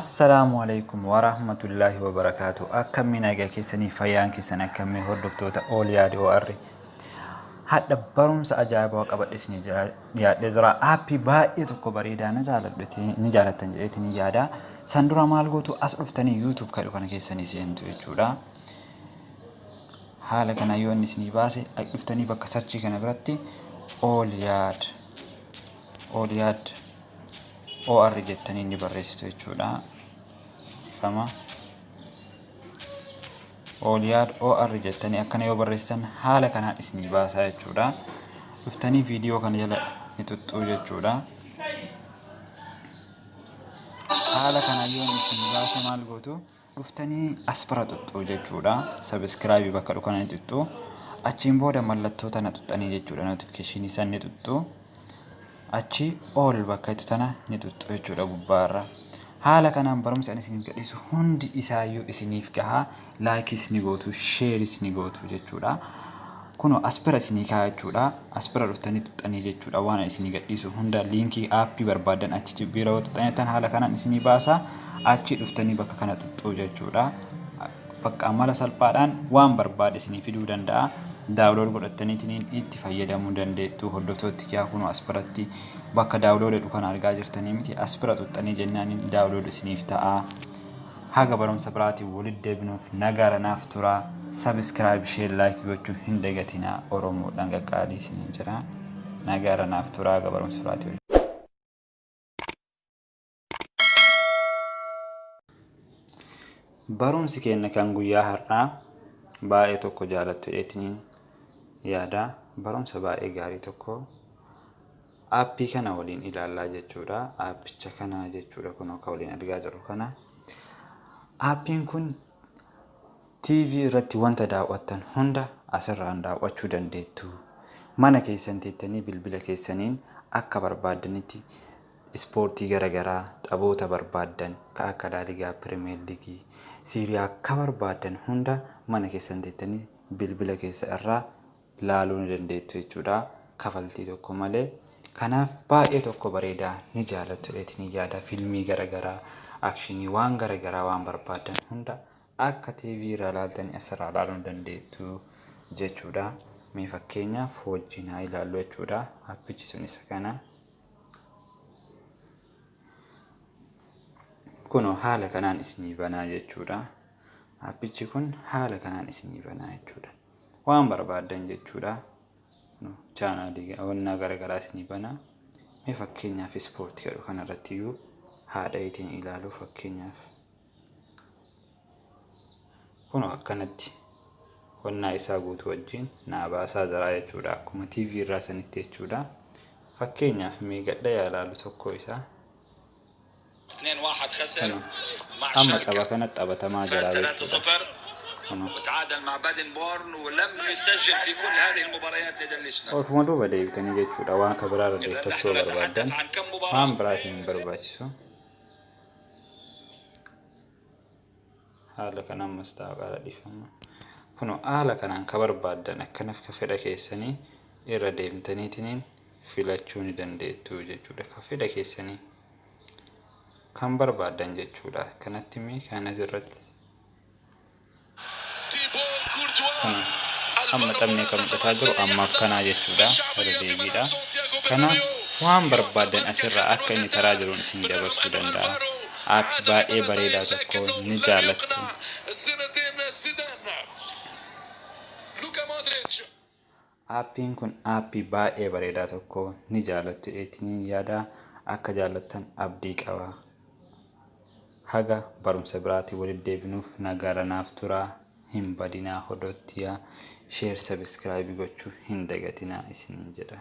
Assalamu alaikum wa rahmatullahi wa barakatuh. Akkamii nagaa keessanii fayyaan keessan akkamii hordoftoota ooliyaadhi OR. Hadda barumsa ajaa'ibaa qabadhisni yaadde jira. Aappii baay'ee tokko bareedaa na jaalattan jedheetini yaada. San dura maal gootu as dhuftanii YouTube kadhu kana keessanii seentu jechuudha. Haala kana yoo inni isinii baase dhuftanii bakka sarchii kana biratti ooliyaad OR jettanii ni barreessitu jechuudha. Fama ooliyaad OR jettanii akkana yoo barreessan haala kanaan isinii baasaa jechuudha. Dhuftanii viidiyoo kana jala ni tuttuu jechuudha. Haala kana yoo isinii baase maal gootu dhuftanii as bira tuttuu jechuudha. Subscribe bakka dhukana ni tuttuu. Achiin booda mallattoo tana tuttanii jechuudha. Notification isaan ni tuttuu. Achi all bakka tana ni tuttuu jechuudha gubbaarra. Haala kanaan barumsa isiniif gadhiisu hundi isaayyuu isiniif gahaa. Likes ni gootu, shares ni gootu jechuudha. Kuno as bira isinii kaa jechuudha. As bira dhuftanii tuttanii jechuudha. Waan isinii gadhiisu hunda linkii aappii barbaadan achi bira tuttanii haala kanaan isinii baasa. Achi dhuftanii bakka kana tuttuu jechuudha. Bakka amala salphaadhaan waan barbaade isinii fiduu danda'a. Daawulood godhattaniitiin itti fayyadamuu dandeettu. Hordoftooti kiyaa kuno as biratti bakka daawulood dhukana argaa jirtanii miti as bira tuttanii jennaan daawulood isiniif ta'a. Haga barumsa biraatii walitti deebinuuf nagaara naaf tura. Subscribe, share, like gochuu hin dagatinaa. Oromoodhaan qaqqaalii isiniin jira. Nagaara naaf tura haga barumsa biraatii. Barumsi keenya kan guyyaa har'aa baay'ee tokko jaalattu jedhanii yaada. Barumsa baay'ee gaarii tokko aappii kana waliin ilaalaa jechuudha. Aappicha kana jechuudha kun akka waliin argaa jirru kana. Aappiin kun TV irratti wanta daawwattan hunda asirraan daawwachuu dandeettu. Mana keessan teettanii bilbila keessaniin akka barbaadanitti ispoortii garagaraa taphoota barbaadan ka akka laaligaa Premier League Seeriyaa akka barbaadan hunda mana keessan teettanii bilbila keessa irraa laaluu ni dandeettu jechuudha. Kafaltii tokko malee. Kanaaf baay'ee tokko bareedaa ni jaalattu jedhanii yaada. Fiilmii garagaraa, akshinii waan garagaraa waan barbaadan hunda akka TV irraa ilaaltanii asirraa ilaaluu dandeettu jechuudha. Mee fakkeenyaaf wajjin haa ilaallu jechuudha. Aappichi sun isa kana. Kuno haala kanaan isinii banaa jechuudha. Aappichi kun haala kanaan isinii banaa jechuudha. Waan barbaadan jechuudha. Chaanaalii onnaa garagaraa isinii banaa. Mee fakkeenyaaf ispoortii jedhu kanarratti iyyuu haadha itiin ilaaluu fakkeenyaaf. Kuno akkanatti onnaa isaa guutuu wajjin naa baasaa jira jechuudha. Akkuma TV irraa sanitti jechuudha. Fakkeenyaaf mee gadhaa ilaalu tokko isaa. 2-1 خسر مع شركة 3-0 وتعادل مع بادنبورن ولم يسجل في كل هذه المباريات لدى اللجنة. وفي دوبا ديبتني جيتشودا وان كبرار ديفتو بربادن وان براسين برباتشو حالا كنام مستاقالة ديفما كنو آلا كنان كبربادن اكنف كفيدا كيساني إرا ديبتني تنين فيلاتشوني دنديتو جيتشودا كفيدا كيساني kan barbaadan jechuudha. Kanatti mee kana irratti amma taphni kan mudhataa jiru ammaaf kana jechuudha. Irra deebiidha. Kanaaf waan barbaadan asirraa akka inni taraa jiruun isin dabarsuu danda'a. Aappii baay'ee bareedaa tokko ni jaalattu. Aappiin kun aappii baay'ee bareedaa tokko ni jaalattu jedhanii yaada. Akka jaalattan abdii qaba. Haga barumsa biraatii walitti deebinuuf nagaara naaf tura. Hin badinaa hordoftiyaa. Share, subscribe gochuu hin dagatinaa isiniin jedha.